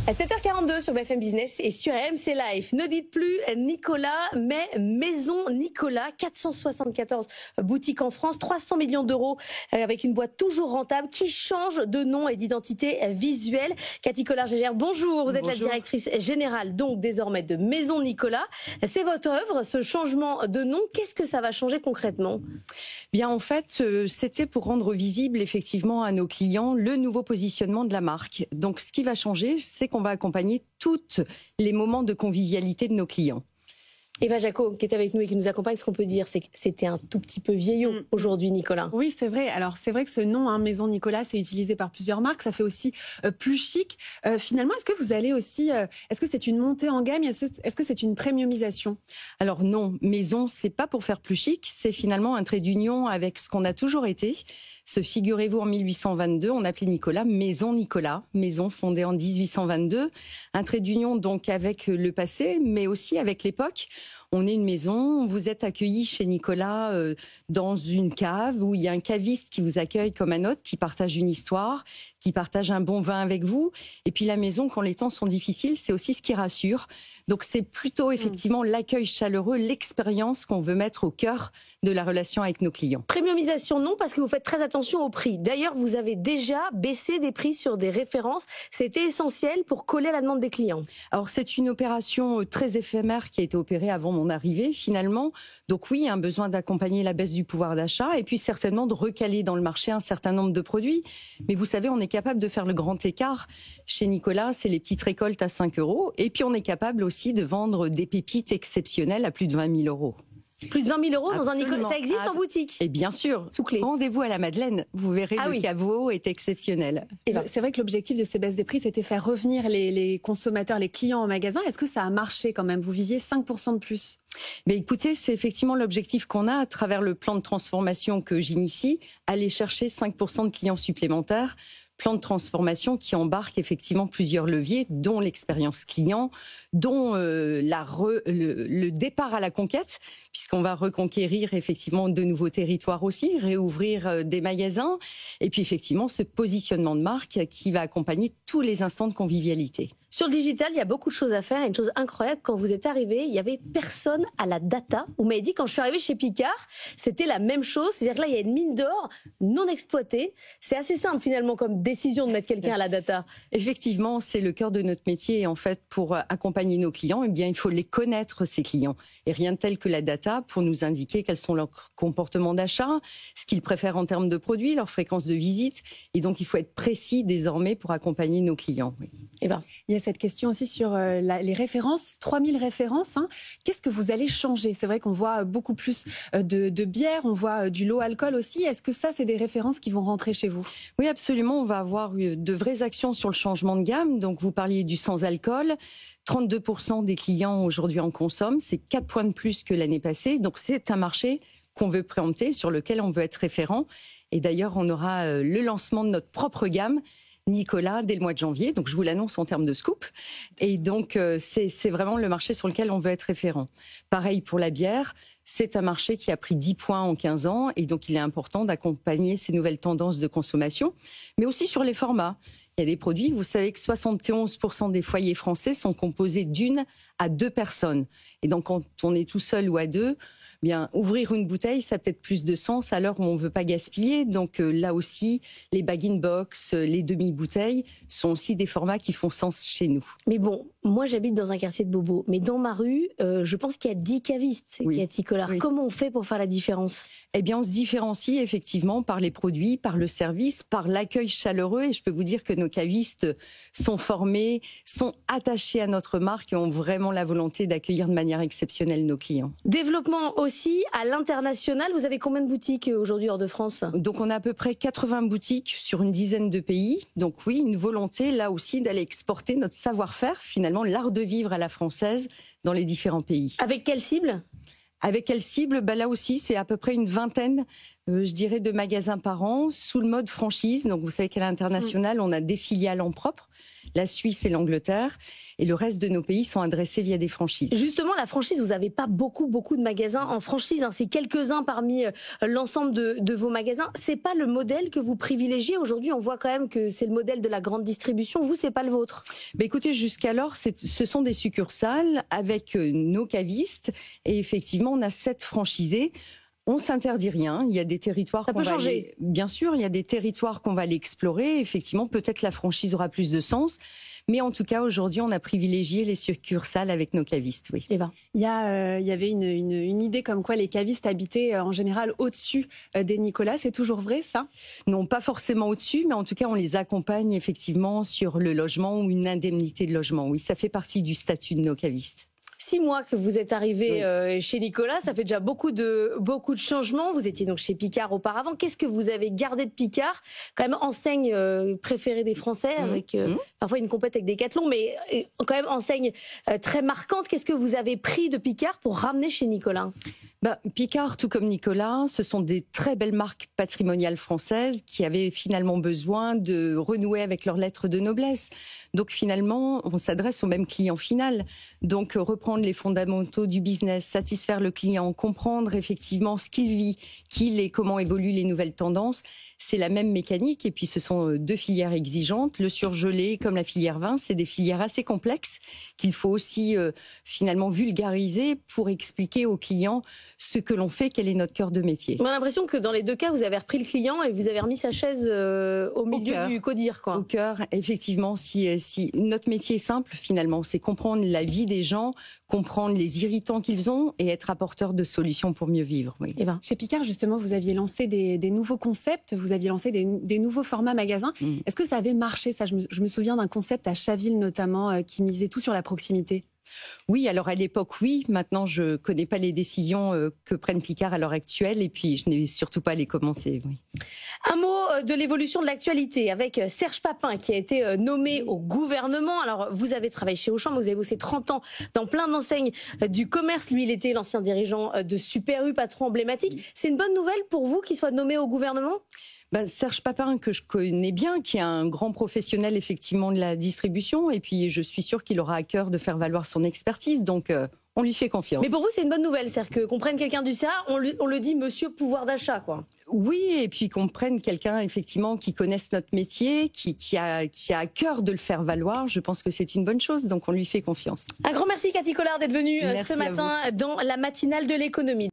À 7h42 sur BFM Business et sur RMC Live. Ne dites plus Nicolas, mais Maison Nicolas. 474 boutiques en France, 300 millions d'euros avec une boîte toujours rentable qui change de nom et d'identité visuelle. Cathy Collard-Gégère, bonjour. Vous êtes la directrice générale donc désormais de Maison Nicolas. C'est votre œuvre, ce changement de nom. Qu'est-ce que ça va changer concrètement ? Bien, en fait, c'était pour rendre visible effectivement à nos clients le nouveau positionnement de la marque. Donc, ce qui va changer, c'est qu'on va accompagner tous les moments de convivialité de nos clients. Eva Jacot, qui est avec nous et qui nous accompagne, ce qu'on peut dire, c'est que c'était un tout petit peu vieillot aujourd'hui, Nicolas. Oui, c'est vrai. Alors, c'est vrai que ce nom, Maison Nicolas, c'est utilisé par plusieurs marques. Ça fait aussi plus chic. Finalement, est-ce que vous allez aussi... est-ce que c'est une montée en gamme ? Est-ce que c'est une premiumisation ? Alors non, Maison, c'est pas pour faire plus chic. C'est finalement un trait d'union avec ce qu'on a toujours été. Figurez-vous, en 1822, on appelait Nicolas Maison Nicolas, maison fondée en 1822. Un trait d'union donc avec le passé, mais aussi avec l'époque. On est une maison, vous êtes accueillis chez Nicolas dans une cave où il y a un caviste qui vous accueille comme un autre, qui partage une histoire, qui partage un bon vin avec vous. Et puis la maison, quand les temps sont difficiles, c'est aussi ce qui rassure. Donc c'est plutôt effectivement l'accueil chaleureux, l'expérience qu'on veut mettre au cœur de la relation avec nos clients. Premiumisation, non, parce que vous faites très attention au prix. D'ailleurs, vous avez déjà baissé des prix sur des références. C'était essentiel pour coller à la demande des clients. Alors c'est une opération très éphémère qui a été opérée avant mon arrivée finalement. Donc oui, il y a un besoin d'accompagner la baisse du pouvoir d'achat et puis certainement de recaler dans le marché un certain nombre de produits. Mais vous savez, on est capable de faire le grand écart. Chez Nicolas, c'est les petites récoltes à 5 € et puis on est capable aussi de vendre des pépites exceptionnelles à plus de 20 000 €. Plus de 20 000 € dans un Nicolas, ça existe en boutique? Et bien sûr, sous clé. Rendez-vous à la Madeleine, vous verrez le caveau est exceptionnel. C'est vrai que l'objectif de ces baisses des prix, c'était faire revenir les consommateurs, les clients en magasin. Est-ce que ça a marché quand même? Vous visiez 5% de plus. Mais écoutez, c'est effectivement l'objectif qu'on a à travers le plan de transformation que j'initie, aller chercher 5% de clients supplémentaires. Plan de transformation qui embarque effectivement plusieurs leviers, dont l'expérience client, dont le départ à la conquête, puisqu'on va reconquérir effectivement de nouveaux territoires aussi, réouvrir des magasins, et puis effectivement ce positionnement de marque qui va accompagner tous les instants de convivialité. Sur le digital, il y a beaucoup de choses à faire. Une chose incroyable, quand vous êtes arrivé, il y avait personne à la data. Vous m'avez dit, quand je suis arrivée chez Picard, c'était la même chose. C'est-à-dire que là, il y a une mine d'or non exploitée. C'est assez simple finalement comme décision de mettre quelqu'un à la data. Effectivement, c'est le cœur de notre métier. Et en fait, pour accompagner nos clients, eh bien, il faut les connaître, ces clients. Et rien de tel que la data pour nous indiquer quels sont leurs comportements d'achat, ce qu'ils préfèrent en termes de produits, leur fréquence de visite. Et donc, il faut être précis désormais pour accompagner nos clients. Oui. Eva. Il y a cette question aussi sur les références, 3000 références. Qu'est-ce que vous allez changer? C'est vrai qu'on voit beaucoup plus de bière, on voit du low alcool aussi. Est-ce que ça, c'est des références qui vont rentrer chez vous? Oui, absolument. On va avoir de vraies actions sur le changement de gamme. Donc, vous parliez du sans-alcool. 32% des clients aujourd'hui en consomment. C'est 4 points de plus que l'année passée. Donc, c'est un marché qu'on veut préempter, sur lequel on veut être référent. Et d'ailleurs, on aura le lancement de notre propre gamme, Nicolas, dès le mois de janvier. Donc, je vous l'annonce en termes de scoop. Et donc, c'est vraiment le marché sur lequel on veut être référent. Pareil pour la bière. C'est un marché qui a pris 10 points en 15 ans. Et donc, il est important d'accompagner ces nouvelles tendances de consommation. Mais aussi sur les formats. Il y a des produits, vous savez que 71% des foyers français sont composés d'1 à 2 personnes. Et donc, quand on est tout seul ou à deux, bien, ouvrir une bouteille, ça a peut-être plus de sens à l'heure où on ne veut pas gaspiller. Donc là aussi, les bag-in-box, les demi-bouteilles sont aussi des formats qui font sens chez nous. Mais bon, moi j'habite dans un quartier de bobos, mais dans ma rue, je pense qu'il y a 10 cavistes, Cathy Collard. Oui. Comment on fait pour faire la différence? Eh bien, on se différencie effectivement par les produits, par le service, par l'accueil chaleureux. Et je peux vous dire que nos cavistes sont formés, sont attachés à notre marque et ont vraiment la volonté d'accueillir de manière exceptionnelle nos clients. Développement aussi à l'international. Vous avez combien de boutiques aujourd'hui hors de France? Donc on a à peu près 80 boutiques sur une dizaine de pays. Donc oui, une volonté là aussi d'aller exporter notre savoir-faire, finalement l'art de vivre à la française dans les différents pays. Avec quelle cible? Avec quelle cible? Là aussi, c'est à peu près une vingtaine, je dirais, de magasins par an, sous le mode franchise. Donc vous savez qu'à l'international, on a des filiales en propre. la Suisse et l'Angleterre. Et le reste de nos pays sont adressés via des franchises. Justement, la franchise, vous n'avez pas beaucoup de magasins en franchise. C'est quelques-uns parmi l'ensemble de vos magasins. C'est pas le modèle que vous privilégiez aujourd'hui. On voit quand même que c'est le modèle de la grande distribution. Vous, c'est pas le vôtre. Écoutez, jusqu'alors, ce sont des succursales avec nos cavistes. Et effectivement, on a 7 franchisés. On s'interdit rien. Il y a des territoires ça peut changer. Bien sûr, il y a des territoires qu'on va aller explorer. Effectivement, peut-être la franchise aura plus de sens. Mais en tout cas, aujourd'hui, on a privilégié les succursales avec nos cavistes. Oui. Eva. Il y avait une idée comme quoi les cavistes habitaient en général au-dessus des Nicolas. C'est toujours vrai, ça? Non, pas forcément au-dessus, mais en tout cas, on les accompagne effectivement sur le logement ou une indemnité de logement. Oui, ça fait partie du statut de nos cavistes. 6 mois que vous êtes arrivé chez Nicolas, ça fait déjà beaucoup de changements. Vous étiez donc chez Picard auparavant. Qu'est-ce que vous avez gardé de Picard? Quand même enseigne préférée des Français, avec parfois une compète avec Decathlon, mais quand même enseigne très marquante. Qu'est-ce que vous avez pris de Picard pour ramener chez Nicolas? Picard, tout comme Nicolas, ce sont des très belles marques patrimoniales françaises qui avaient finalement besoin de renouer avec leurs lettres de noblesse. Donc finalement, on s'adresse au même client final. Donc reprendre les fondamentaux du business, satisfaire le client, comprendre effectivement ce qu'il vit, comment évoluent les nouvelles tendances. C'est la même mécanique. Et puis ce sont 2 filières exigeantes. Le surgelé comme la filière vin, c'est des filières assez complexes qu'il faut aussi finalement vulgariser pour expliquer aux clients ce que l'on fait, quel est notre cœur de métier. On a l'impression que dans les 2 cas, vous avez repris le client et vous avez remis sa chaise au milieu du codir, quoi. Au cœur, effectivement. Si notre métier est simple, finalement, c'est comprendre la vie des gens, comprendre les irritants qu'ils ont et être apporteur de solutions pour mieux vivre. Oui. Eva. Chez Picard, justement, vous aviez lancé des nouveaux concepts, vous aviez lancé des nouveaux formats magasins. Est-ce que ça avait marché, ça? Je me souviens d'un concept à Chaville, notamment, qui misait tout sur la proximité. Oui, alors à l'époque, oui. Maintenant, je connais pas les décisions que prennent Picard à l'heure actuelle et puis je n'ai surtout pas à les commenter. Oui. Un mot de l'évolution de l'actualité avec Serge Papin qui a été nommé au gouvernement. Alors, vous avez travaillé chez Auchan, mais vous avez bossé 30 ans dans plein d'enseignes du commerce. Lui, il était l'ancien dirigeant de Super U, patron emblématique. C'est une bonne nouvelle pour vous qu'il soit nommé au gouvernement ? Serge Papin, que je connais bien, qui est un grand professionnel effectivement de la distribution, et puis je suis sûre qu'il aura à cœur de faire valoir son expertise, donc on lui fait confiance. Mais pour vous, c'est une bonne nouvelle, c'est-à-dire qu'on prenne quelqu'un du CA, on le dit monsieur pouvoir d'achat, quoi. Oui, et puis qu'on prenne quelqu'un effectivement qui connaisse notre métier, qui a à cœur de le faire valoir, je pense que c'est une bonne chose, donc on lui fait confiance. Un grand merci Cathy Collard d'être venue ce matin dans la matinale de l'économie.